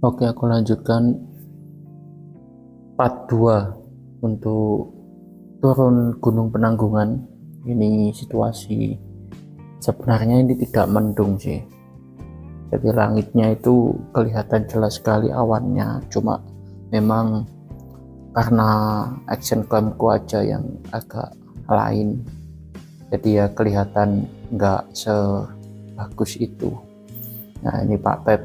Oke, aku lanjutkan part 2 untuk turun Gunung Penanggungan. Ini situasi sebenarnya ini tidak mendung sih. Jadi langitnya itu kelihatan jelas sekali awannya. Cuma memang karena action camku aja yang agak lain. Jadi ya kelihatan nggak sebagus itu. Nah, ini Pak Pep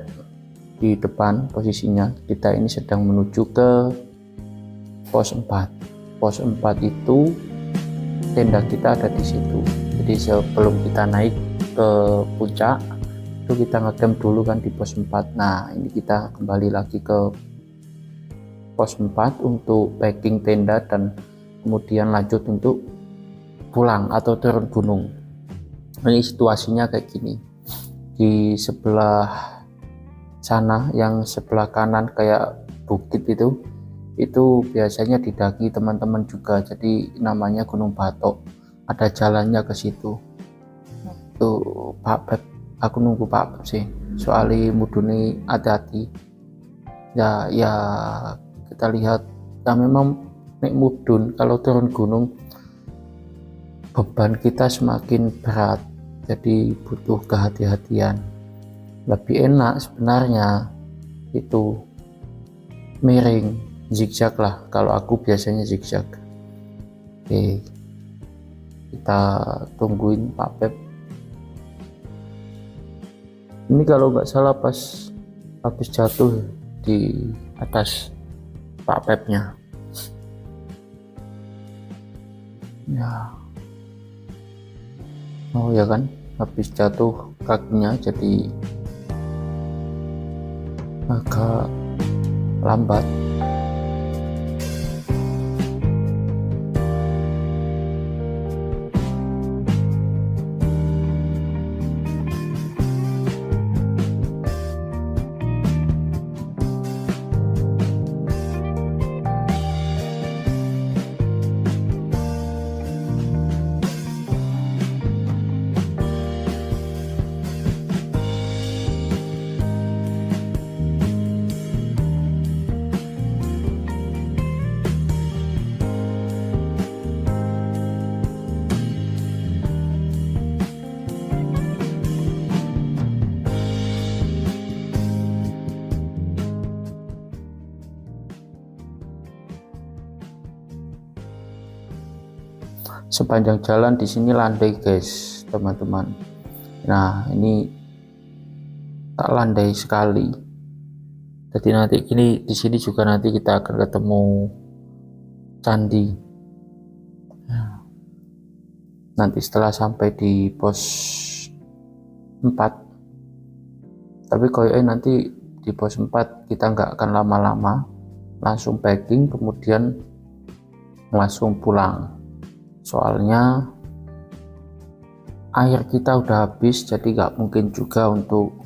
di depan posisinya. Kita ini sedang menuju ke pos 4. Pos 4 itu tenda kita ada di situ. Jadi sebelum kita naik ke puncak itu kita ngecamp dulu kan di pos 4. Nah, ini kita kembali lagi ke pos 4 untuk packing tenda dan kemudian lanjut untuk pulang atau turun gunung. Ini situasinya kayak gini. Di sebelah sana yang sebelah kanan kayak bukit itu biasanya didaki teman-teman juga, jadi namanya Gunung Batok. Ada jalannya ke situ. Tuh Pak Pep, aku nunggu Pak Pep sih, soalnya mudune hati-hati. Ya kita lihat ya memang naik mudun kalau turun gunung beban kita semakin berat, jadi butuh kehati-hatian. Lebih enak sebenarnya itu miring, zigzag lah. Kalau aku biasanya zigzag. Oke, kita tungguin Pak Pep. Ini kalau nggak salah pas habis jatuh di atas Pak Pepnya. Ya, oh ya kan, habis jatuh kakinya jadi agak lambat. Sepanjang jalan di sini landai guys, teman-teman. Nah, ini tak landai sekali. Jadi nanti di sini juga nanti kita akan ketemu candi. Nah, nanti setelah sampai di pos 4. Tapi kayaknya nanti di pos 4 kita nggak akan lama-lama, langsung packing kemudian langsung pulang. Soalnya air kita udah habis, jadi nggak mungkin juga untuk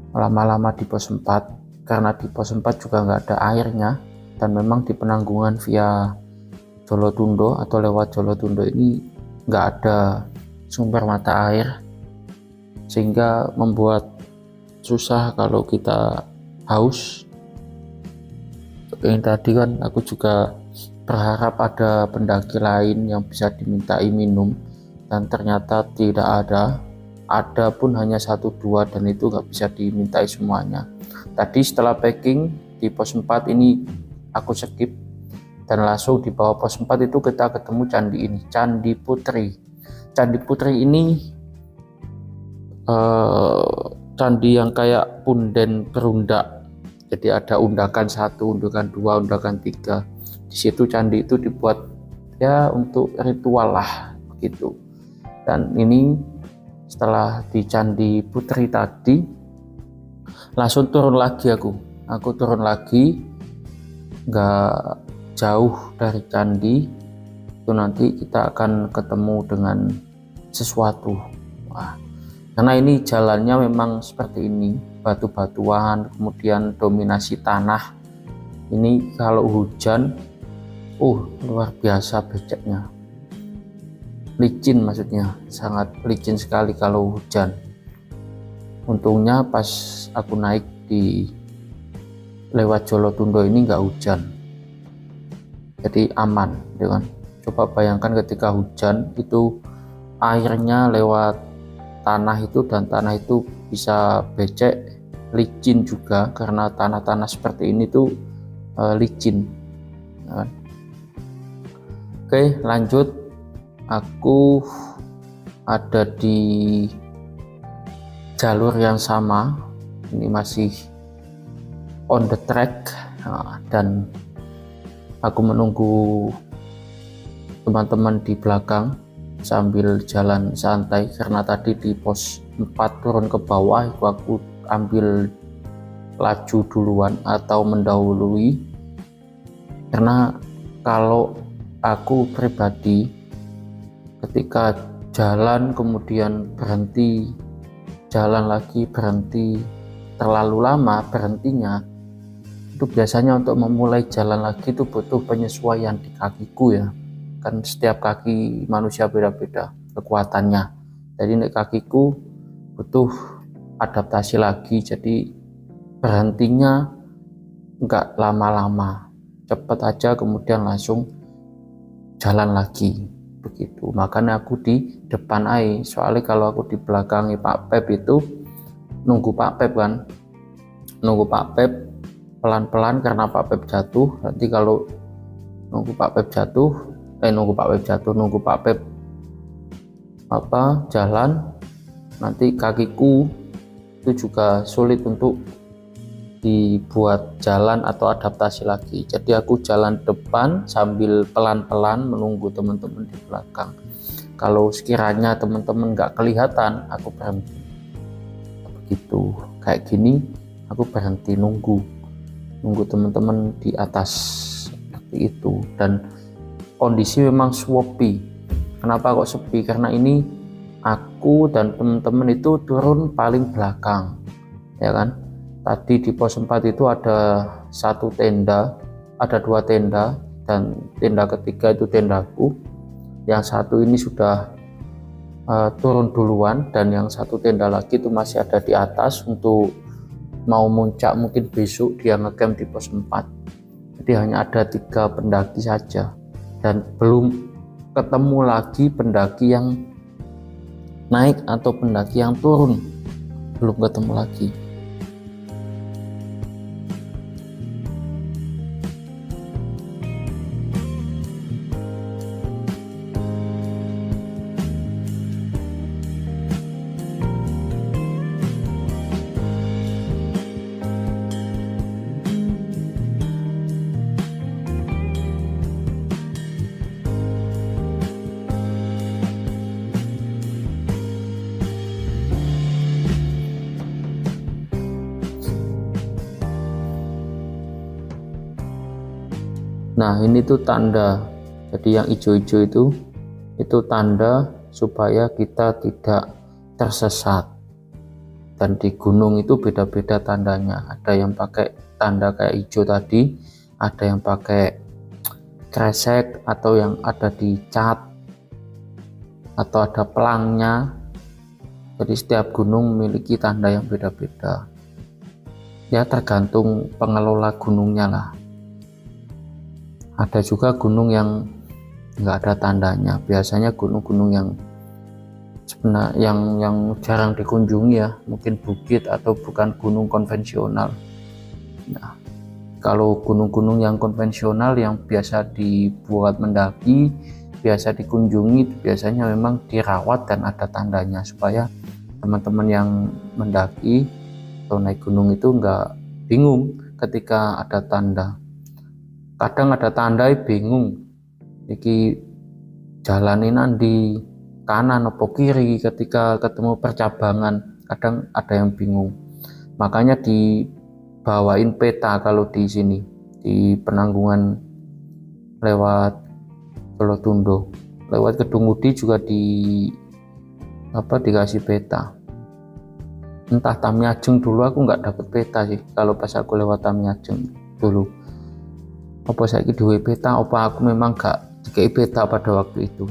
lama-lama di pos 4, karena di pos 4 juga nggak ada airnya, dan memang di Penanggungan via Jolotundo atau lewat Jolotundo ini nggak ada sumber mata air, sehingga membuat susah kalau kita haus. Yang tadi kan aku juga berharap ada pendaki lain yang bisa dimintai minum, dan ternyata tidak ada pun hanya 1-2, dan itu nggak bisa dimintai semuanya. Tadi setelah packing di pos 4 ini aku skip dan langsung di bawah pos 4 itu kita ketemu candi ini, Candi Putri. Candi Putri ini candi yang kayak punden berundak, jadi ada undakan 1, undakan 2, undakan 3. Di situ candi itu dibuat ya untuk ritual lah begitu. Dan ini setelah di Candi Putri tadi langsung turun lagi, aku turun lagi, nggak jauh dari candi itu. Nanti kita akan ketemu dengan sesuatu. Wah, karena ini jalannya memang seperti ini, batu-batuan, kemudian dominasi tanah. Ini kalau hujan luar biasa beceknya, licin, maksudnya sangat licin sekali kalau hujan. Untungnya pas aku naik di lewat Jolotundo ini nggak hujan, jadi aman, ya kan. Coba bayangkan ketika hujan itu airnya lewat tanah itu, dan tanah itu bisa becek, licin juga, karena tanah-tanah seperti ini tuh licin, ya kan? Oke, lanjut. Aku ada di jalur yang sama, ini masih on the track, dan aku menunggu teman-teman di belakang sambil jalan santai, karena tadi di pos 4 turun ke bawah itu aku ambil laju duluan atau mendahului, karena kalau aku pribadi ketika jalan kemudian berhenti, jalan lagi berhenti, terlalu lama berhentinya, itu biasanya untuk memulai jalan lagi itu butuh penyesuaian di kakiku, ya kan. Setiap kaki manusia beda-beda kekuatannya, jadi di kakiku butuh adaptasi lagi, jadi berhentinya enggak lama-lama, cepet aja kemudian langsung jalan lagi begitu. Makanya aku di depan aja, soalnya kalau aku di belakangi Pak Pep itu nunggu Pak Pep kan, nunggu Pak Pep pelan-pelan karena Pak Pep jatuh. Nanti kalau nunggu Pak Pep jalan, nanti kakiku itu juga sulit untuk dibuat jalan atau adaptasi lagi. Jadi aku jalan depan sambil pelan-pelan menunggu teman-teman di belakang. Kalau sekiranya teman-teman nggak kelihatan, aku berhenti. Begitu, kayak gini aku berhenti nunggu teman-teman di atas seperti itu. Dan kondisi memang sepi. Kenapa kok sepi? Karena ini aku dan teman-teman itu turun paling belakang, ya kan. Tadi di pos 4 itu ada dua tenda, dan tenda ketiga itu tendaku. Yang satu ini sudah turun duluan, dan yang satu tenda lagi itu masih ada di atas untuk mau muncak, mungkin besok dia ngecamp di pos 4. Jadi hanya ada 3 pendaki saja, dan belum ketemu lagi pendaki yang naik atau pendaki yang turun, belum ketemu lagi. Nah, ini tuh tanda, jadi yang hijau-hijau itu tanda supaya kita tidak tersesat. Dan di gunung itu beda-beda tandanya, ada yang pakai tanda kayak hijau tadi, ada yang pakai kresek, atau yang ada di cat, atau ada pelangnya. Jadi setiap gunung memiliki tanda yang beda-beda, ya tergantung pengelola gunungnya lah. Ada juga gunung yang nggak ada tandanya, biasanya gunung-gunung yang sebenarnya yang jarang dikunjungi, ya mungkin bukit atau bukan gunung konvensional. Nah, kalau gunung-gunung yang konvensional yang biasa dibuat mendaki, biasa dikunjungi, biasanya memang dirawat dan ada tandanya, supaya teman-teman yang mendaki atau naik gunung itu nggak bingung ketika ada tanda. Kadang ada tanda bingung, iki jalanin di kanan atau kiri, ketika ketemu percabangan kadang ada yang bingung. Makanya dibawain peta kalau di sini di Penanggungan lewat Jolotundo, lewat Kedung Mudi juga dikasih peta. Entah Tamiajeng dulu aku nggak dapet peta sih, kalau pas aku lewat Tamiajeng dulu. Apa saya duwe peta, apa aku memang gak dikai peta pada waktu itu.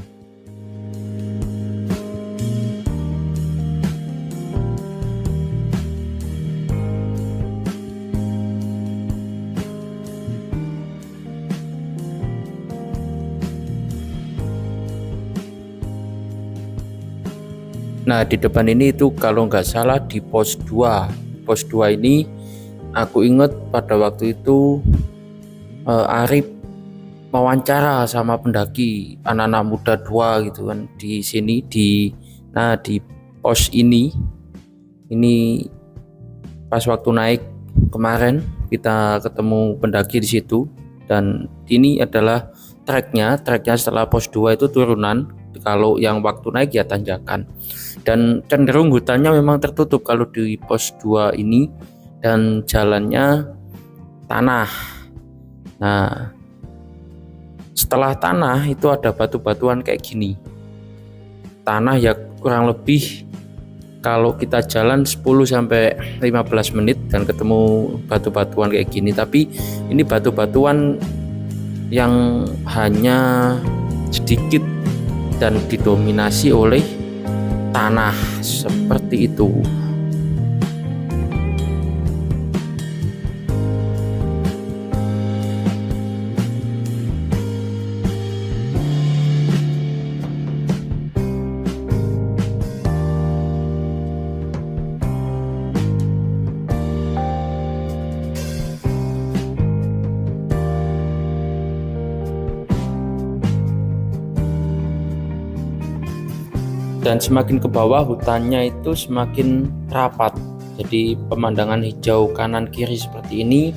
Nah, di depan ini itu kalau nggak salah di pos 2. Pos 2 ini aku ingat pada waktu itu Arif wawancara sama pendaki anak-anak muda 2 gitu kan di sini di pos ini pas waktu naik kemarin kita ketemu pendaki di situ, dan ini adalah treknya setelah pos 2 itu turunan. Kalau yang waktu naik ya tanjakan, dan cenderung hutannya memang tertutup kalau di pos 2 ini, dan jalannya tanah. Nah, setelah tanah itu ada batu-batuan kayak gini. Tanah ya kurang lebih kalau kita jalan 10-15 menit dan ketemu batu-batuan kayak gini. Tapi ini batu-batuan yang hanya sedikit dan didominasi oleh tanah seperti itu. Dan semakin ke bawah hutannya itu semakin rapat, jadi pemandangan hijau kanan kiri seperti ini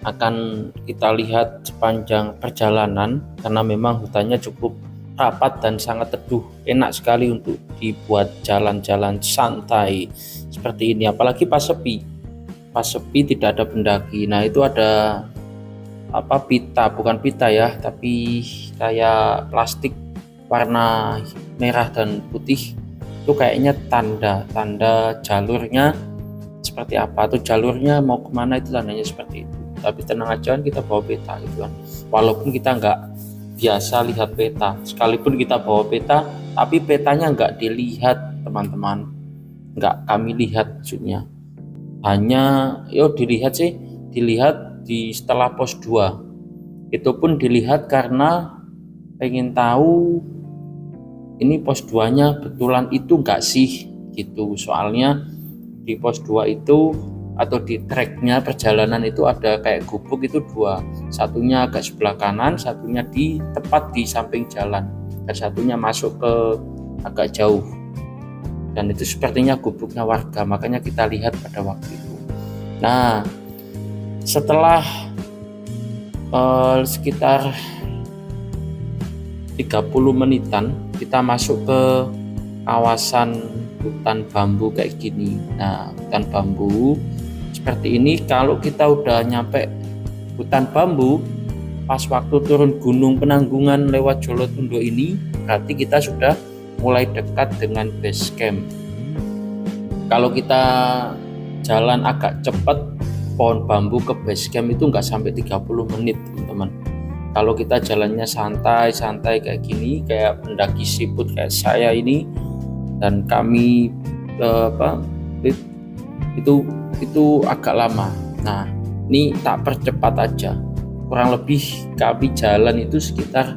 akan kita lihat sepanjang perjalanan, karena memang hutannya cukup rapat dan sangat teduh, enak sekali untuk dibuat jalan-jalan santai seperti ini, apalagi pas sepi tidak ada pendaki. Nah, itu ada pita, bukan pita ya, tapi kayak plastik warna merah dan putih, itu kayaknya tanda jalurnya seperti apa, atau jalurnya mau kemana, itu tandanya seperti itu. Tapi tenang aja, kita bawa peta gitu kan, walaupun kita nggak biasa lihat peta, sekalipun kita bawa peta tapi petanya nggak dilihat teman-teman, nggak kami lihat, maksudnya hanya dilihat di setelah pos 2. Itu pun dilihat karena pengen tahu ini pos 2-nya betulan itu enggak sih gitu. Soalnya di pos 2 itu atau di treknya perjalanan itu ada kayak gubuk itu 2, satunya agak sebelah kanan, satunya tepat di samping jalan, dan satunya masuk ke agak jauh, dan itu sepertinya gubuknya warga, makanya kita lihat pada waktu itu. Nah, setelah sekitar 30 menitan kita masuk ke kawasan hutan bambu kayak gini. Nah, hutan bambu seperti ini, kalau kita udah nyampe hutan bambu pas waktu turun Gunung Penanggungan lewat Jolotundo ini, berarti kita sudah mulai dekat dengan base camp. Kalau kita jalan agak cepat pohon bambu ke base camp itu nggak sampai 30 menit teman-teman. Kalau kita jalannya santai kayak gini, kayak pendaki siput kayak saya ini dan kami itu agak lama. Nah, ini tak percepat aja, kurang lebih kami jalan itu sekitar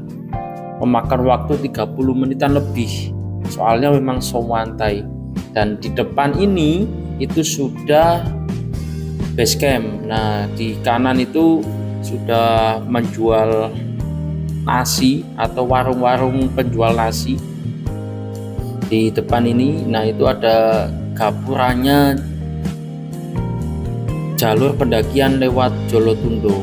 memakan waktu 30 menitan lebih, soalnya memang sewantai. Dan di depan ini itu sudah base camp. Nah, di kanan itu sudah menjual nasi atau warung-warung penjual nasi di depan ini. Nah, itu ada gapurannya jalur pendakian lewat Jolotundo,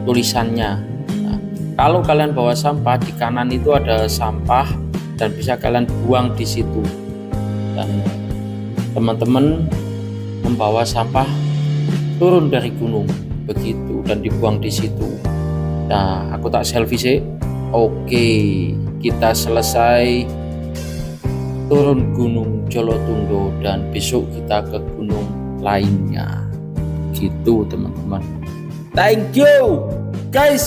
tulisannya. Nah, kalau kalian bawa sampah, di kanan itu ada sampah dan bisa kalian buang di situ, dan teman-teman membawa sampah turun dari gunung begitu dan dibuang di situ. Nah, aku tak selfie sih. Oke, kita selesai turun Gunung Jolotundo dan besok kita ke gunung lainnya gitu teman-teman. Thank you guys.